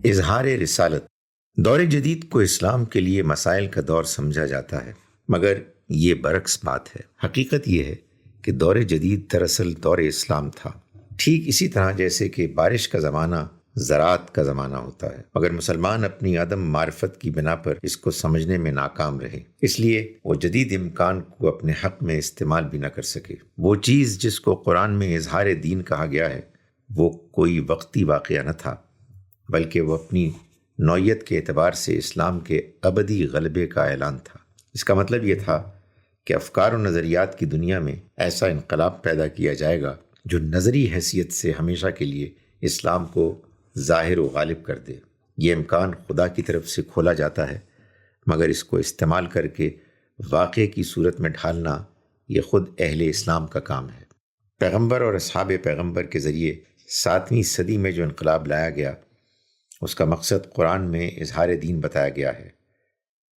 اظہار رسالت۔ دور جدید کو اسلام کے لیے مسائل کا دور سمجھا جاتا ہے، مگر یہ برعکس بات ہے۔ حقیقت یہ ہے کہ دور جدید دراصل دور اسلام تھا، ٹھیک اسی طرح جیسے کہ بارش کا زمانہ زراعت کا زمانہ ہوتا ہے، مگر مسلمان اپنی عدم معرفت کی بنا پر اس کو سمجھنے میں ناکام رہے، اس لیے وہ جدید امکان کو اپنے حق میں استعمال بھی نہ کر سکے۔ وہ چیز جس کو قرآن میں اظہار دین کہا گیا ہے وہ کوئی وقتی واقعہ نہ تھا، بلکہ وہ اپنی نوعیت کے اعتبار سے اسلام کے ابدی غلبے کا اعلان تھا۔ اس کا مطلب یہ تھا کہ افکار و نظریات کی دنیا میں ایسا انقلاب پیدا کیا جائے گا جو نظری حیثیت سے ہمیشہ کے لیے اسلام کو ظاہر و غالب کر دے۔ یہ امکان خدا کی طرف سے کھولا جاتا ہے، مگر اس کو استعمال کر کے واقعے کی صورت میں ڈھالنا یہ خود اہل اسلام کا کام ہے۔ پیغمبر اور اصحاب پیغمبر کے ذریعے 7ویں صدی میں جو انقلاب لایا گیا، اس کا مقصد قرآن میں اظہار دین بتایا گیا ہے۔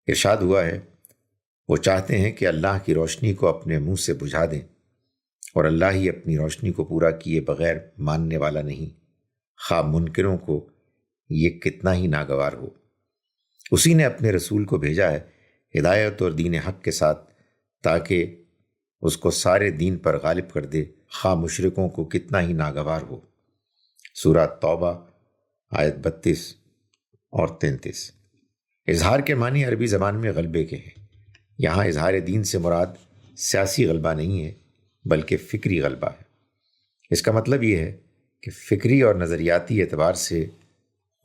ارشاد ہوا ہے، وہ چاہتے ہیں کہ اللہ کی روشنی کو اپنے منہ سے بجھا دیں، اور اللہ ہی اپنی روشنی کو پورا کیے بغیر ماننے والا نہیں، خواہ منکروں کو یہ کتنا ہی ناگوار ہو۔ اسی نے اپنے رسول کو بھیجا ہے ہدایت اور دین حق کے ساتھ، تاکہ اس کو سارے دین پر غالب کر دے، خواہ مشرکوں کو کتنا ہی ناگوار ہو۔ سورہ توبہ آیت 32 اور 33۔ اظہار کے معنی عربی زبان میں غلبے کے ہیں۔ یہاں اظہار دین سے مراد سیاسی غلبہ نہیں ہے، بلکہ فکری غلبہ ہے۔ اس کا مطلب یہ ہے کہ فکری اور نظریاتی اعتبار سے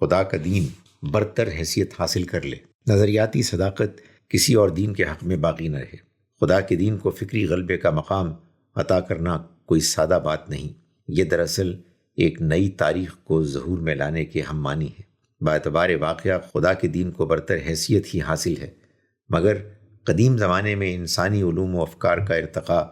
خدا کا دین برتر حیثیت حاصل کر لے۔ نظریاتی صداقت کسی اور دین کے حق میں باقی نہ رہے۔ خدا کے دین کو فکری غلبے کا مقام عطا کرنا کوئی سادہ بات نہیں، یہ دراصل ایک نئی تاریخ کو ظہور میں لانے کے ہم معنی ہے۔ باعتبار واقعہ خدا کے دین کو برتر حیثیت ہی حاصل ہے، مگر قدیم زمانے میں انسانی علوم و افکار کا ارتقاء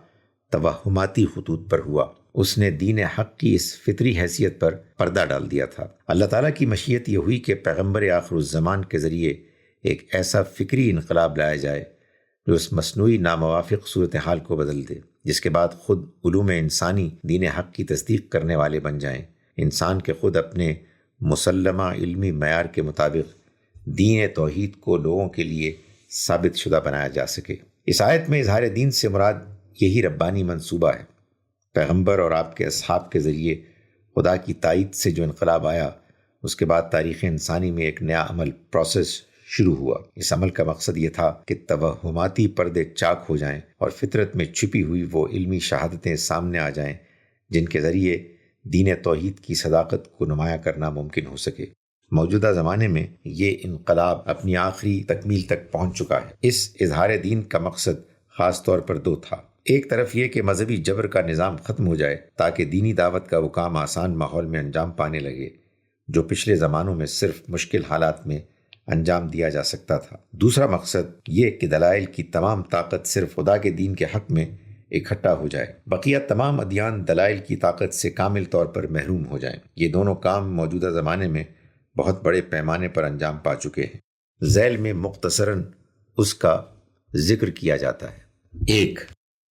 توہماتی خطوط پر ہوا۔ اس نے دین حق کی اس فطری حیثیت پر پردہ ڈال دیا تھا۔ اللہ تعالیٰ کی مشیت یہ ہوئی کہ پیغمبر آخر الزمان کے ذریعے ایک ایسا فکری انقلاب لایا جائے جو اس مصنوعی ناموافق صورتحال کو بدل دے، جس کے بعد خود علوم انسانی دین حق کی تصدیق کرنے والے بن جائیں، انسان کے خود اپنے مسلمہ علمی معیار کے مطابق دین توحید کو لوگوں کے لیے ثابت شدہ بنایا جا سکے۔ اس آیت میں اظہار دین سے مراد یہی ربانی منصوبہ ہے۔ پیغمبر اور آپ کے اصحاب کے ذریعے خدا کی تائید سے جو انقلاب آیا، اس کے بعد تاریخ انسانی میں ایک نیا عمل پروسیس شروع ہوا۔ اس عمل کا مقصد یہ تھا کہ توہماتی پردے چاک ہو جائیں اور فطرت میں چھپی ہوئی وہ علمی شہادتیں سامنے آ جائیں جن کے ذریعے دین توحید کی صداقت کو نمایاں کرنا ممکن ہو سکے۔ موجودہ زمانے میں یہ انقلاب اپنی آخری تکمیل تک پہنچ چکا ہے۔ اس اظہار دین کا مقصد خاص طور پر دو تھا۔ ایک طرف یہ کہ مذہبی جبر کا نظام ختم ہو جائے تاکہ دینی دعوت کا وہ کام آسان ماحول میں انجام پانے لگے جو پچھلے زمانوں میں صرف مشکل حالات میں انجام دیا جا سکتا تھا۔ دوسرا مقصد یہ کہ دلائل کی تمام طاقت صرف خدا کے دین کے حق میں اکٹھا ہو جائے، بقیہ تمام ادیان دلائل کی طاقت سے کامل طور پر محروم ہو جائیں۔ یہ دونوں کام موجودہ زمانے میں بہت بڑے پیمانے پر انجام پا چکے ہیں۔ ذیل میں مختصراً اس کا ذکر کیا جاتا ہے۔ ایک،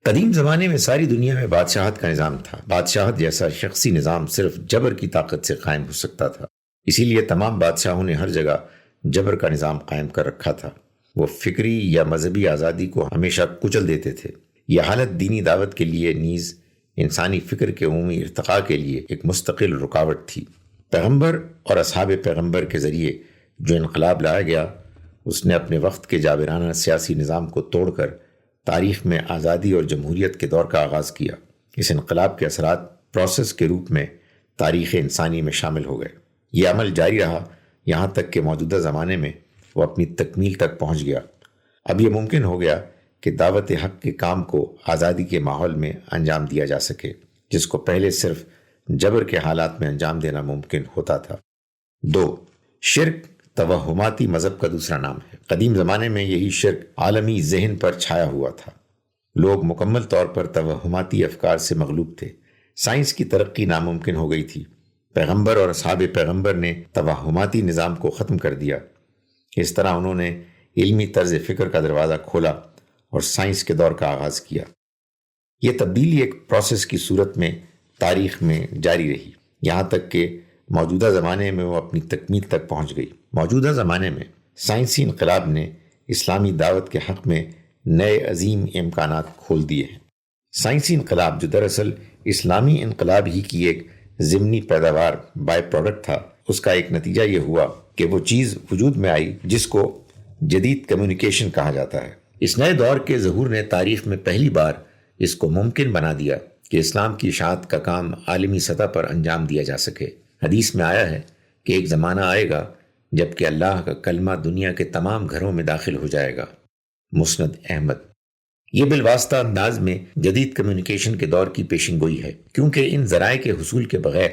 قدیم زمانے میں ساری دنیا میں بادشاہت کا نظام تھا۔ بادشاہت جیسا شخصی نظام صرف جبر کی طاقت سے قائم ہو سکتا تھا، اسی لیے تمام بادشاہوں نے ہر جگہ جبر کا نظام قائم کر رکھا تھا۔ وہ فکری یا مذہبی آزادی کو ہمیشہ کچل دیتے تھے۔ یہ حالت دینی دعوت کے لیے نیز انسانی فکر کے عمومی ارتقاء کے لیے ایک مستقل رکاوٹ تھی۔ پیغمبر اور اصحاب پیغمبر کے ذریعے جو انقلاب لایا گیا، اس نے اپنے وقت کے جابرانہ سیاسی نظام کو توڑ کر تاریخ میں آزادی اور جمہوریت کے دور کا آغاز کیا۔ اس انقلاب کے اثرات پروسیس کے روپ میں تاریخ انسانی میں شامل ہو گئے۔ یہ عمل جاری رہا یہاں تک کہ موجودہ زمانے میں وہ اپنی تکمیل تک پہنچ گیا۔ اب یہ ممکن ہو گیا کہ دعوت حق کے کام کو آزادی کے ماحول میں انجام دیا جا سکے، جس کو پہلے صرف جبر کے حالات میں انجام دینا ممکن ہوتا تھا۔ دو، شرک توہماتی مذہب کا دوسرا نام ہے۔ قدیم زمانے میں یہی شرک عالمی ذہن پر چھایا ہوا تھا۔ لوگ مکمل طور پر توہماتی افکار سے مغلوب تھے۔ سائنس کی ترقی ناممکن ہو گئی تھی۔ پیغمبر اور اصحاب پیغمبر نے توہماتی نظام کو ختم کر دیا۔ اس طرح انہوں نے علمی طرز فکر کا دروازہ کھولا اور سائنس کے دور کا آغاز کیا۔ یہ تبدیلی ایک پروسیس کی صورت میں تاریخ میں جاری رہی، یہاں تک کہ موجودہ زمانے میں وہ اپنی تکمیل تک پہنچ گئی۔ موجودہ زمانے میں سائنسی انقلاب نے اسلامی دعوت کے حق میں نئے عظیم امکانات کھول دیے ہیں۔ سائنسی انقلاب جو دراصل اسلامی انقلاب ہی کی ایک ضمنی پیداوار بائی پروڈکٹ تھا، اس کا ایک نتیجہ یہ ہوا کہ وہ چیز وجود میں آئی جس کو جدید کمیونیکیشن کہا جاتا ہے۔ اس نئے دور کے ظہور نے تاریخ میں پہلی بار اس کو ممکن بنا دیا کہ اسلام کی اشاعت کا کام عالمی سطح پر انجام دیا جا سکے۔ حدیث میں آیا ہے کہ ایک زمانہ آئے گا جب کہ اللہ کا کلمہ دنیا کے تمام گھروں میں داخل ہو جائے گا۔ مسند احمد۔ یہ بالواسطہ انداز میں جدید کمیونیکیشن کے دور کی پیشن گوئی ہے، کیونکہ ان ذرائع کے حصول کے بغیر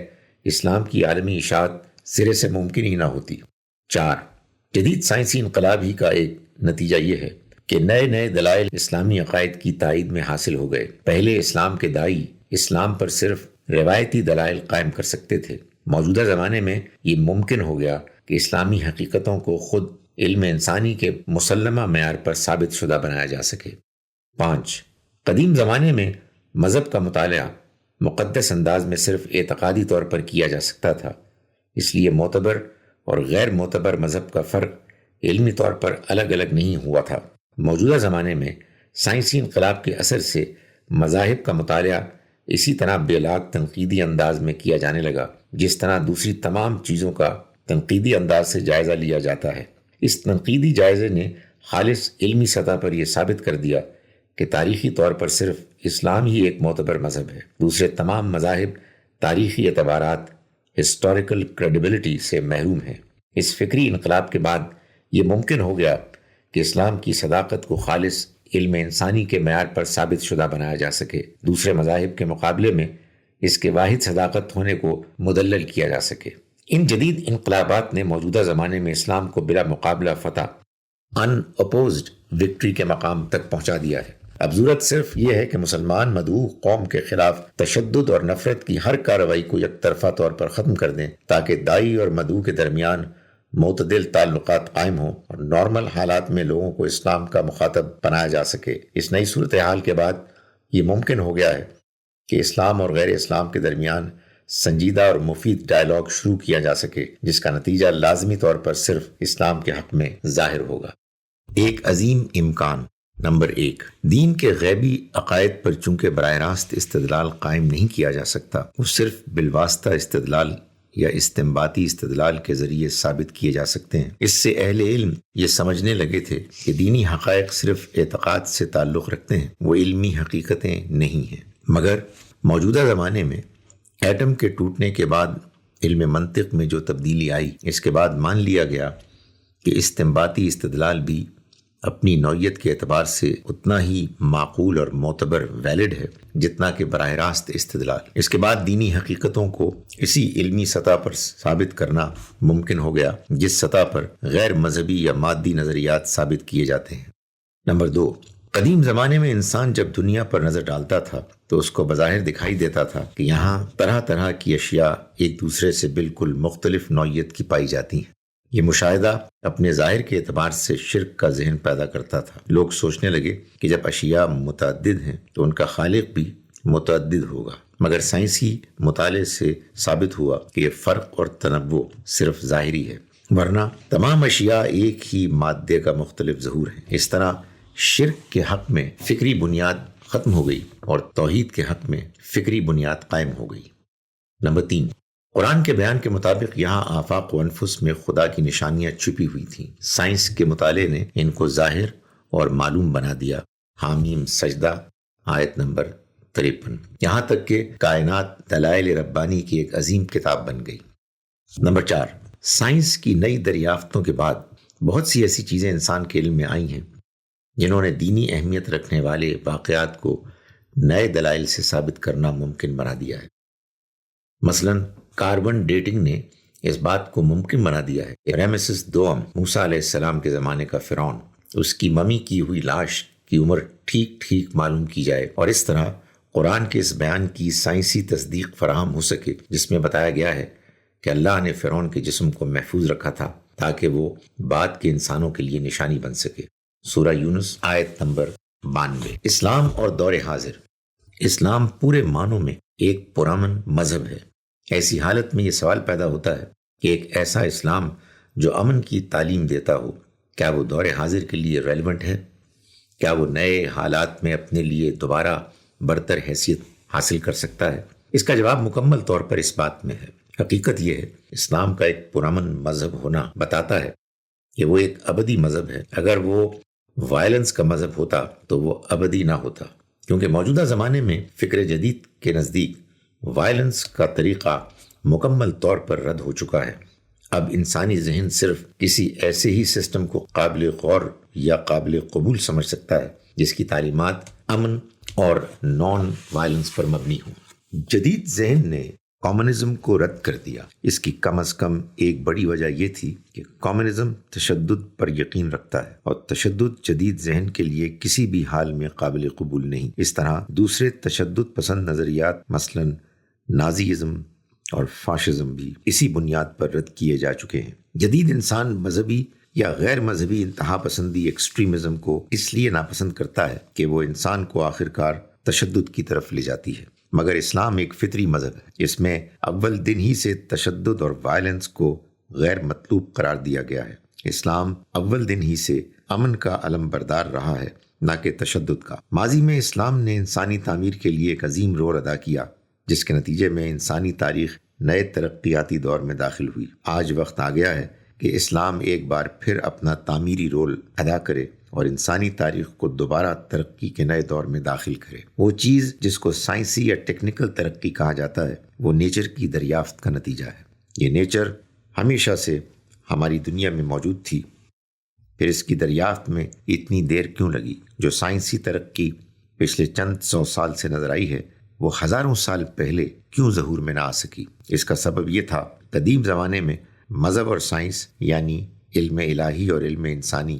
اسلام کی عالمی اشاعت سرے سے ممکن ہی نہ ہوتی۔ 4، جدید سائنسی انقلاب ہی کا ایک نتیجہ یہ ہے کہ نئے نئے دلائل اسلامی عقائد کی تائید میں حاصل ہو گئے۔ پہلے اسلام کے داعی اسلام پر صرف روایتی دلائل قائم کر سکتے تھے، موجودہ زمانے میں یہ ممکن ہو گیا کہ اسلامی حقیقتوں کو خود علم انسانی کے مسلمہ معیار پر ثابت شدہ بنایا جا سکے۔ 5، قدیم زمانے میں مذہب کا مطالعہ مقدس انداز میں صرف اعتقادی طور پر کیا جا سکتا تھا، اس لیے معتبر اور غیر معتبر مذہب کا فرق علمی طور پر الگ الگ نہیں ہوا تھا۔ موجودہ زمانے میں سائنسی انقلاب کے اثر سے مذاہب کا مطالعہ اسی طرح بے لاگ تنقیدی انداز میں کیا جانے لگا جس طرح دوسری تمام چیزوں کا تنقیدی انداز سے جائزہ لیا جاتا ہے۔ اس تنقیدی جائزے نے خالص علمی سطح پر یہ ثابت کر دیا کہ تاریخی طور پر صرف اسلام ہی ایک معتبر مذہب ہے، دوسرے تمام مذاہب تاریخی اعتبارات ہسٹوریکل کریڈیبلٹی سے محروم ہیں۔ اس فکری انقلاب کے بعد یہ ممکن ہو گیا کہ اسلام کی صداقت کو خالص علم انسانی کے معیار پر ثابت شدہ بنایا جا سکے، دوسرے مذاہب کے مقابلے میں اس کے واحد صداقت ہونے کو مدلل کیا جا سکے۔ ان جدید انقلابات نے موجودہ زمانے میں اسلام کو بلا مقابلہ فتح ان اپوزڈ وکٹری کے مقام تک پہنچا دیا ہے۔ اب ضرورت صرف یہ ہے کہ مسلمان مدعو قوم کے خلاف تشدد اور نفرت کی ہر کارروائی کو یک طرفہ طور پر ختم کر دیں تاکہ داعی اور مدعو کے درمیان معتدل تعلقات قائم ہوں اور نارمل حالات میں لوگوں کو اسلام کا مخاطب بنایا جا سکے۔ اس نئی صورتحال کے بعد یہ ممکن ہو گیا ہے کہ اسلام اور غیر اسلام کے درمیان سنجیدہ اور مفید ڈائلاگ شروع کیا جا سکے جس کا نتیجہ لازمی طور پر صرف اسلام کے حق میں ظاہر ہوگا۔ ایک عظیم امکان۔ نمبر 1، دین کے غیبی عقائد پر چونکہ براہ راست استدلال قائم نہیں کیا جا سکتا، وہ صرف بالواسطہ استدلال یا استنباطی استدلال کے ذریعے ثابت کیے جا سکتے ہیں۔ اس سے اہل علم یہ سمجھنے لگے تھے کہ دینی حقائق صرف اعتقاد سے تعلق رکھتے ہیں، وہ علمی حقیقتیں نہیں ہیں۔ مگر موجودہ زمانے میں ایٹم کے ٹوٹنے کے بعد علم منطق میں جو تبدیلی آئی، اس کے بعد مان لیا گیا کہ استنباطی استدلال بھی اپنی نوعیت کے اعتبار سے اتنا ہی معقول اور معتبر ویلڈ ہے جتنا کہ براہ راست استدلال۔ اس کے بعد دینی حقیقتوں کو اسی علمی سطح پر ثابت کرنا ممکن ہو گیا جس سطح پر غیر مذہبی یا مادی نظریات ثابت کیے جاتے ہیں۔ نمبر 2، قدیم زمانے میں انسان جب دنیا پر نظر ڈالتا تھا تو اس کو بظاہر دکھائی دیتا تھا کہ یہاں طرح طرح کی اشیاء ایک دوسرے سے بالکل مختلف نوعیت کی پائی جاتی ہیں۔ یہ مشاہدہ اپنے ظاہر کے اعتبار سے شرک کا ذہن پیدا کرتا تھا۔ لوگ سوچنے لگے کہ جب اشیاء متعدد ہیں تو ان کا خالق بھی متعدد ہوگا، مگر سائنسی مطالعے سے ثابت ہوا کہ یہ فرق اور تنوع صرف ظاہری ہے، ورنہ تمام اشیاء ایک ہی مادے کا مختلف ظہور ہیں۔ اس طرح شرک کے حق میں فکری بنیاد ختم ہو گئی اور توحید کے حق میں فکری بنیاد قائم ہو گئی۔ نمبر 3، قرآن کے بیان کے مطابق یہاں آفاق و انفس میں خدا کی نشانیاں چھپی ہوئی تھیں۔ سائنس کے مطالعے نے ان کو ظاہر اور معلوم بنا دیا۔ حامیم سجدہ آیت نمبر 53۔ یہاں تک کہ کائنات دلائل ربانی کی ایک عظیم کتاب بن گئی۔ نمبر 4، سائنس کی نئی دریافتوں کے بعد بہت سی ایسی چیزیں انسان کے علم میں آئی ہیں جنہوں نے دینی اہمیت رکھنے والے واقعات کو نئے دلائل سے ثابت کرنا ممکن بنا دیا ہے۔ مثلاً کاربن ڈیٹنگ نے اس بات کو ممکن بنا دیا ہے کہ رمیسس دوم موسیٰ علیہ السلام کے زمانے کا فرعون، اس کی ممی کی ہوئی لاش کی عمر ٹھیک ٹھیک معلوم کی جائے، اور اس طرح قرآن کے اس بیان کی سائنسی تصدیق فراہم ہو سکے جس میں بتایا گیا ہے کہ اللہ نے فرعون کے جسم کو محفوظ رکھا تھا تاکہ وہ بعد کے انسانوں کے لیے نشانی بن سکے۔ سورہ یونس آیت نمبر 92۔ اسلام اور دور حاضر۔ اسلام پورے معنوں میں ایک پرامن مذہب ہے۔ ایسی حالت میں یہ سوال پیدا ہوتا ہے کہ ایک ایسا اسلام جو امن کی تعلیم دیتا ہو، کیا وہ دور حاضر کے لیے ریلیونٹ ہے؟ کیا وہ نئے حالات میں اپنے لیے دوبارہ برتر حیثیت حاصل کر سکتا ہے؟ اس کا جواب مکمل طور پر اس بات میں ہے۔ حقیقت یہ ہے، اسلام کا ایک پرامن مذہب ہونا بتاتا ہے کہ وہ ایک ابدی مذہب ہے۔ اگر وہ وائلنس کا مذہب ہوتا تو وہ ابدی نہ ہوتا، کیونکہ موجودہ زمانے میں فکر جدید کے نزدیک وائلنس کا طریقہ مکمل طور پر رد ہو چکا ہے۔ اب انسانی ذہن صرف کسی ایسے ہی سسٹم کو قابل غور یا قابل قبول سمجھ سکتا ہے جس کی تعلیمات امن اور نان وائلنس پر مبنی ہوں۔ جدید ذہن نے کمیونزم کو رد کر دیا۔ اس کی کم از کم ایک بڑی وجہ یہ تھی کہ کمیونزم تشدد پر یقین رکھتا ہے، اور تشدد جدید ذہن کے لیے کسی بھی حال میں قابل قبول نہیں۔ اس طرح دوسرے تشدد پسند نظریات مثلا نازیزم اور فاشزم بھی اسی بنیاد پر رد کیے جا چکے ہیں۔ جدید انسان مذہبی یا غیر مذہبی انتہا پسندی ایکسٹریمزم کو اس لیے ناپسند کرتا ہے کہ وہ انسان کو آخرکار تشدد کی طرف لے جاتی ہے، مگر اسلام ایک فطری مذہب ہے۔ اس میں اول دن ہی سے تشدد اور وائلنس کو غیر مطلوب قرار دیا گیا ہے۔ اسلام اول دن ہی سے امن کا علم بردار رہا ہے، نہ کہ تشدد کا۔ ماضی میں اسلام نے انسانی تعمیر کے لیے ایک عظیم رول ادا کیا، جس کے نتیجے میں انسانی تاریخ نئے ترقیاتی دور میں داخل ہوئی۔ آج وقت آ گیا ہے کہ اسلام ایک بار پھر اپنا تعمیری رول ادا کرے اور انسانی تاریخ کو دوبارہ ترقی کے نئے دور میں داخل کرے۔ وہ چیز جس کو سائنسی یا ٹیکنیکل ترقی کہا جاتا ہے، وہ نیچر کی دریافت کا نتیجہ ہے۔ یہ نیچر ہمیشہ سے ہماری دنیا میں موجود تھی، پھر اس کی دریافت میں اتنی دیر کیوں لگی؟ جو سائنسی ترقی پچھلے چند سو سال سے نظر آئی ہے، وہ ہزاروں سال پہلے کیوں ظہور میں نہ آ سکی؟ اس کا سبب یہ تھا، قدیم زمانے میں مذہب اور سائنس یعنی علم الہی اور علم انسانی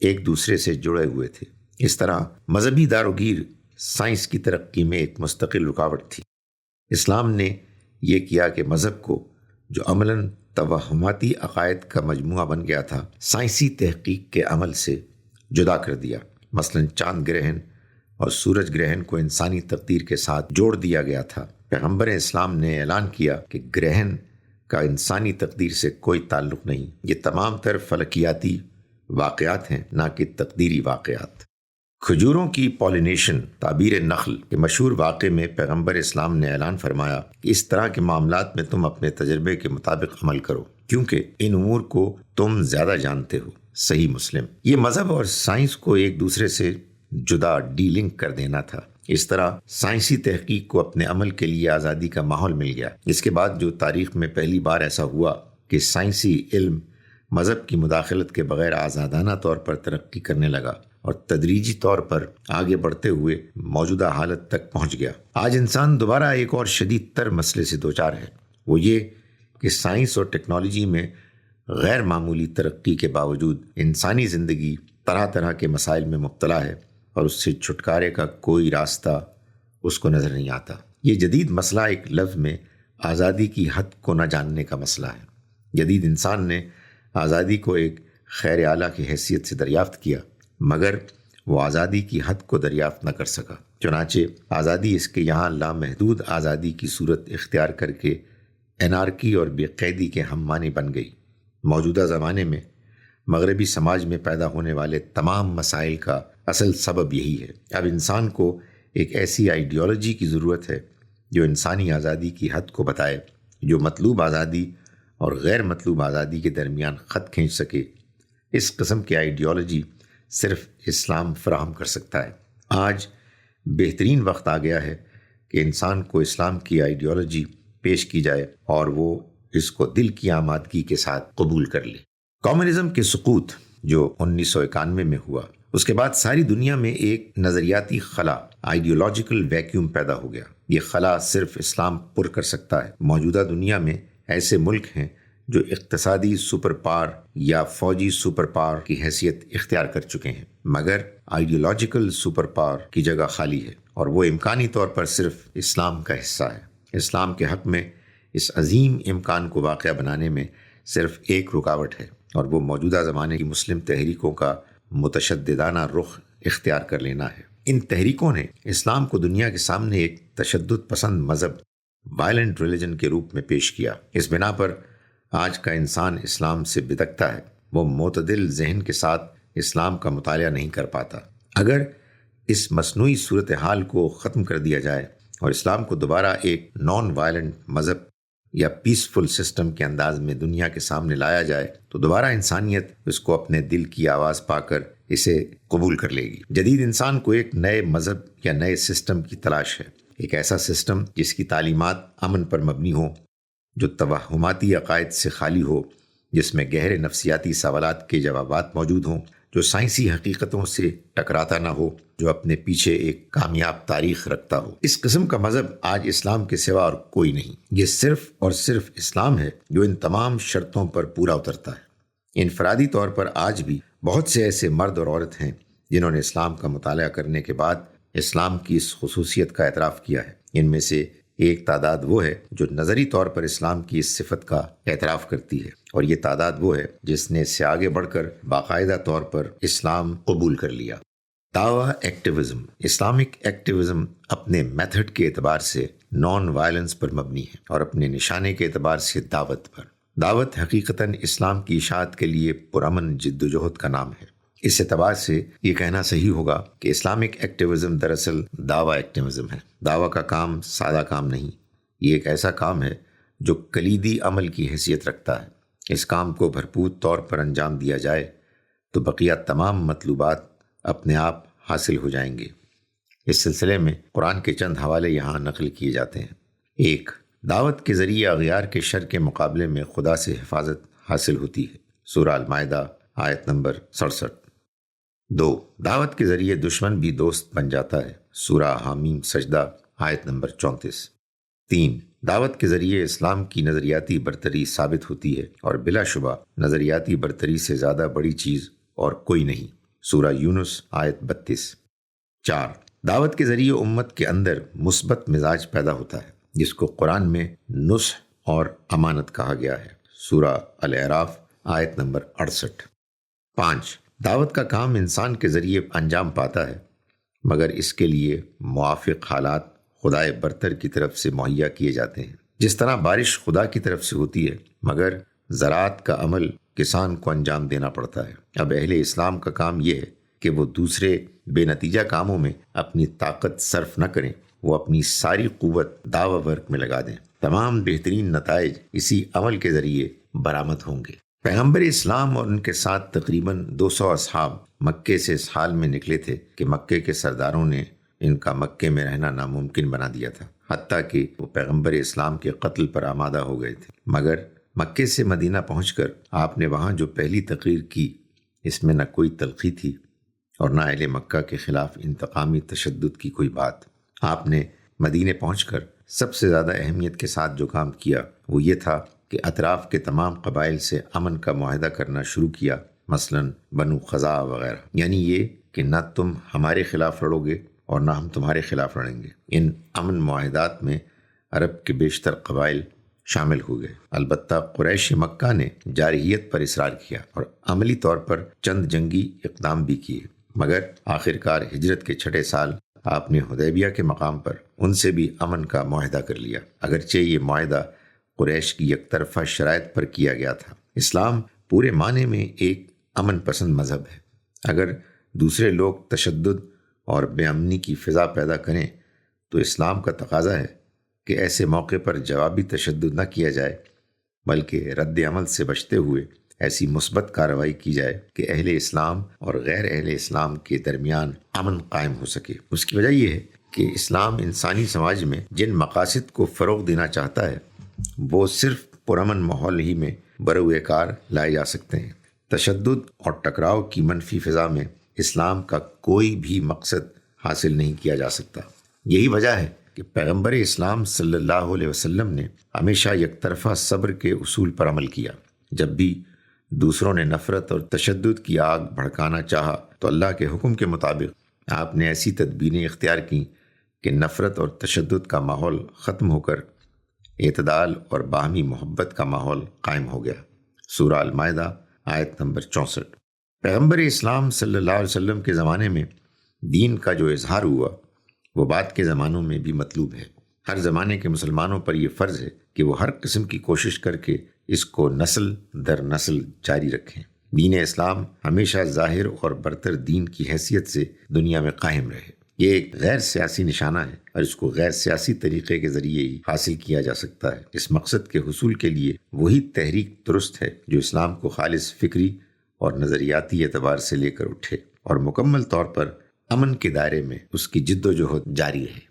ایک دوسرے سے جڑے ہوئے تھے۔ اس طرح مذہبی داروگیر سائنس کی ترقی میں ایک مستقل رکاوٹ تھی۔ اسلام نے یہ کیا کہ مذہب کو، جو عملاً توہماتی عقائد کا مجموعہ بن گیا تھا، سائنسی تحقیق کے عمل سے جدا کر دیا۔ مثلاً چاند گرہن اور سورج گرہن کو انسانی تقدیر کے ساتھ جوڑ دیا گیا تھا۔ پیغمبر اسلام نے اعلان کیا کہ گرہن کا انسانی تقدیر سے کوئی تعلق نہیں، یہ تمام تر فلکیاتی واقعات ہیں، نہ کہ تقدیری واقعات۔ کھجوروں کی پولینیشن، تعبیر نخل کے مشہور واقعے میں پیغمبر اسلام نے اعلان فرمایا کہ اس طرح کے معاملات میں تم اپنے تجربے کے مطابق عمل کرو، کیونکہ ان امور کو تم زیادہ جانتے ہو۔ صحیح مسلم۔ یہ مذہب اور سائنس کو ایک دوسرے سے جدا ڈی لنک کر دینا تھا۔ اس طرح سائنسی تحقیق کو اپنے عمل کے لیے آزادی کا ماحول مل گیا۔ اس کے بعد جو تاریخ میں پہلی بار ایسا ہوا کہ سائنسی علم مذہب کی مداخلت کے بغیر آزادانہ طور پر ترقی کرنے لگا اور تدریجی طور پر آگے بڑھتے ہوئے موجودہ حالت تک پہنچ گیا۔ آج انسان دوبارہ ایک اور شدید تر مسئلے سے دوچار ہے، وہ یہ کہ سائنس اور ٹیکنالوجی میں غیر معمولی ترقی کے باوجود انسانی زندگی طرح طرح کے مسائل میں مبتلا ہے، اور اس سے چھٹکارے کا کوئی راستہ اس کو نظر نہیں آتا۔ یہ جدید مسئلہ ایک لفظ میں آزادی کی حد کو نہ جاننے کا مسئلہ ہے۔ جدید انسان نے آزادی کو ایک خیر اعلیٰ کی حیثیت سے دریافت کیا، مگر وہ آزادی کی حد کو دریافت نہ کر سکا۔ چنانچہ آزادی اس کے یہاں لامحدود آزادی کی صورت اختیار کر کے انارکی اور بے قیدی کے ہم معنی بن گئی۔ موجودہ زمانے میں مغربی سماج میں پیدا ہونے والے تمام مسائل کا اصل سبب یہی ہے۔ اب انسان کو ایک ایسی آئیڈیالوجی کی ضرورت ہے جو انسانی آزادی کی حد کو بتائے، جو مطلوب آزادی اور غیر مطلوب آزادی کے درمیان خط کھینچ سکے۔ اس قسم کی آئیڈیالوجی صرف اسلام فراہم کر سکتا ہے۔ آج بہترین وقت آ گیا ہے کہ انسان کو اسلام کی آئیڈیالوجی پیش کی جائے اور وہ اس کو دل کی آمادگی کے ساتھ قبول کر لے۔ کمیونزم کے سقوط جو 1991 میں ہوا، اس کے بعد ساری دنیا میں ایک نظریاتی خلا، آئیڈیولوجیکل ویکیوم پیدا ہو گیا۔ یہ خلا صرف اسلام پر کر سکتا ہے۔ موجودہ دنیا میں ایسے ملک ہیں جو اقتصادی سپر پاور یا فوجی سپر پاور کی حیثیت اختیار کر چکے ہیں، مگر آئیڈیولوجیکل سپر پاور کی جگہ خالی ہے، اور وہ امکانی طور پر صرف اسلام کا حصہ ہے۔ اسلام کے حق میں اس عظیم امکان کو واقعہ بنانے میں صرف ایک رکاوٹ ہے، اور وہ موجودہ زمانے کی مسلم تحریکوں کا متشددانہ رخ اختیار کر لینا ہے۔ ان تحریکوں نے اسلام کو دنیا کے سامنے ایک تشدد پسند مذہب، وائلنٹ ریلیجن کے روپ میں پیش کیا۔ اس بنا پر آج کا انسان اسلام سے بدکتا ہے، وہ معتدل ذہن کے ساتھ اسلام کا مطالعہ نہیں کر پاتا۔ اگر اس مصنوعی صورتحال کو ختم کر دیا جائے اور اسلام کو دوبارہ ایک نان وائلنٹ مذہب یا پیسفل سسٹم کے انداز میں دنیا کے سامنے لایا جائے تو دوبارہ انسانیت اس کو اپنے دل کی آواز پا کر اسے قبول کر لے گی۔ جدید انسان کو ایک نئے مذہب یا نئے سسٹم کی تلاش ہے، ایک ایسا سسٹم جس کی تعلیمات امن پر مبنی ہو، جو توہماتی عقائد سے خالی ہو، جس میں گہرے نفسیاتی سوالات کے جوابات موجود ہوں، جو سائنسی حقیقتوں سے ٹکراتا نہ ہو، جو اپنے پیچھے ایک کامیاب تاریخ رکھتا ہو۔ اس قسم کا مذہب آج اسلام کے سوا اور کوئی نہیں۔ یہ صرف اور صرف اسلام ہے جو ان تمام شرطوں پر پورا اترتا ہے۔ انفرادی طور پر آج بھی بہت سے ایسے مرد اور عورت ہیں جنہوں نے اسلام کا مطالعہ کرنے کے بعد اسلام کی اس خصوصیت کا اعتراف کیا ہے۔ ان میں سے ایک تعداد وہ ہے جو نظری طور پر اسلام کی اس صفت کا اعتراف کرتی ہے، اور یہ تعداد وہ ہے جس نے اس سے آگے بڑھ کر باقاعدہ طور پر اسلام قبول کر لیا۔ دعویٰ ایکٹیوزم۔ اسلامک ایکٹیوزم اپنے میتھڈ کے اعتبار سے نان وائلنس پر مبنی ہے اور اپنے نشانے کے اعتبار سے دعوت پر۔ دعوت حقیقتاً اسلام کی اشاعت کے لیے پرامن جدوجہد کا نام ہے۔ اس اعتبار سے یہ کہنا صحیح ہوگا کہ اسلامک ایکٹیوزم دراصل دعویٰ ایکٹیوزم ہے۔ دعویٰ کا کام سادہ کام نہیں، یہ ایک ایسا کام ہے جو کلیدی عمل کی حیثیت رکھتا ہے۔ اس کام کو بھرپور طور پر انجام دیا جائے تو بقیہ تمام مطلوبات اپنے آپ حاصل ہو جائیں گے۔ اس سلسلے میں قرآن کے چند حوالے یہاں نقل کیے جاتے ہیں۔ 1. دعوت کے ذریعے اغیار کے شر کے مقابلے میں خدا سے حفاظت حاصل ہوتی ہے، سورہ المائدہ آیت نمبر 67۔ 2. دعوت کے ذریعے دشمن بھی دوست بن جاتا ہے، سورہ حامیم سجدہ آیت نمبر 34۔ 3. دعوت کے ذریعے اسلام کی نظریاتی برتری ثابت ہوتی ہے، اور بلا شبہ نظریاتی برتری سے زیادہ بڑی چیز اور کوئی نہیں، سورہ یونس آیت 32۔ 4. دعوت کے ذریعے امت کے اندر مثبت مزاج پیدا ہوتا ہے، جس کو قرآن میں نصح اور امانت کہا گیا ہے، سورہ الاعراف آیت نمبر 68۔ 5. دعوت کا کام انسان کے ذریعے انجام پاتا ہے، مگر اس کے لیے موافق حالات خدائے برتر کی طرف سے مہیا کیے جاتے ہیں۔ جس طرح بارش خدا کی طرف سے ہوتی ہے، مگر زراعت کا عمل کسان کو انجام دینا پڑتا ہے۔ اب اہل اسلام کا کام یہ ہے کہ وہ دوسرے بے نتیجہ کاموں میں اپنی طاقت صرف نہ کریں، وہ اپنی ساری قوت دعوی ورک میں لگا دیں۔ تمام بہترین نتائج اسی عمل کے ذریعے برآمد ہوں گے۔ پیغمبر اسلام اور ان کے ساتھ تقریباً 200 اصحاب مکے سے اس حال میں نکلے تھے کہ مکے کے سرداروں نے ان کا مکے میں رہنا ناممکن بنا دیا تھا، حتیٰ کہ وہ پیغمبر اسلام کے قتل پر آمادہ ہو گئے تھے۔ مگر مکے سے مدینہ پہنچ کر آپ نے وہاں جو پہلی تقریر کی، اس میں نہ کوئی تلخی تھی اور نہ اہل مکہ کے خلاف انتقامی تشدد کی کوئی بات۔ آپ نے مدینے پہنچ کر سب سے زیادہ اہمیت کے ساتھ جو کام کیا وہ یہ تھا کہ اطراف کے تمام قبائل سے امن کا معاہدہ کرنا شروع کیا، مثلاً بنو خزاعہ وغیرہ، یعنی یہ کہ نہ تم ہمارے خلاف لڑو گے اور نہ ہم تمہارے خلاف لڑیں گے۔ ان امن معاہدات میں عرب کے بیشتر قبائل شامل ہو گئے۔ البتہ قریش مکہ نے جارحیت پر اصرار کیا اور عملی طور پر چند جنگی اقدام بھی کیے، مگر آخرکار ہجرت کے 6 سال آپ نے حدیبیہ کے مقام پر ان سے بھی امن کا معاہدہ کر لیا، اگرچہ یہ معاہدہ قریش کی یک طرفہ شرائط پر کیا گیا تھا۔ اسلام پورے معنی میں ایک امن پسند مذہب ہے۔ اگر دوسرے لوگ تشدد اور بے امنی کی فضا پیدا کریں تو اسلام کا تقاضا ہے کہ ایسے موقع پر جوابی تشدد نہ کیا جائے، بلکہ رد عمل سے بچتے ہوئے ایسی مثبت کارروائی کی جائے کہ اہل اسلام اور غیر اہل اسلام کے درمیان امن قائم ہو سکے۔ اس کی وجہ یہ ہے کہ اسلام انسانی سماج میں جن مقاصد کو فروغ دینا چاہتا ہے وہ صرف پرامن ماحول ہی میں بروئے کار لائے جا سکتے ہیں۔ تشدد اور ٹکراؤ کی منفی فضا میں اسلام کا کوئی بھی مقصد حاصل نہیں کیا جا سکتا۔ یہی وجہ ہے کہ پیغمبر اسلام صلی اللہ علیہ وسلم نے ہمیشہ یک طرفہ صبر کے اصول پر عمل کیا۔ جب بھی دوسروں نے نفرت اور تشدد کی آگ بھڑکانا چاہا تو اللہ کے حکم کے مطابق آپ نے ایسی تدبیریں اختیار کیں کہ نفرت اور تشدد کا ماحول ختم ہو کر اعتدال اور باہمی محبت کا ماحول قائم ہو گیا، سورہ المائدہ آیت نمبر 64۔ پیغمبر اسلام صلی اللہ علیہ وسلم کے زمانے میں دین کا جو اظہار ہوا وہ بعد کے زمانوں میں بھی مطلوب ہے۔ ہر زمانے کے مسلمانوں پر یہ فرض ہے کہ وہ ہر قسم کی کوشش کر کے اس کو نسل در نسل جاری رکھیں۔ دین اسلام ہمیشہ ظاہر اور برتر دین کی حیثیت سے دنیا میں قائم رہے۔ یہ ایک غیر سیاسی نشانہ ہے اور اس کو غیر سیاسی طریقے کے ذریعے ہی حاصل کیا جا سکتا ہے۔ اس مقصد کے حصول کے لیے وہی تحریک درست ہے جو اسلام کو خالص فکری اور نظریاتی اعتبار سے لے کر اٹھے اور مکمل طور پر امن کے دائرے میں اس کی جد و جہد جاری رہے۔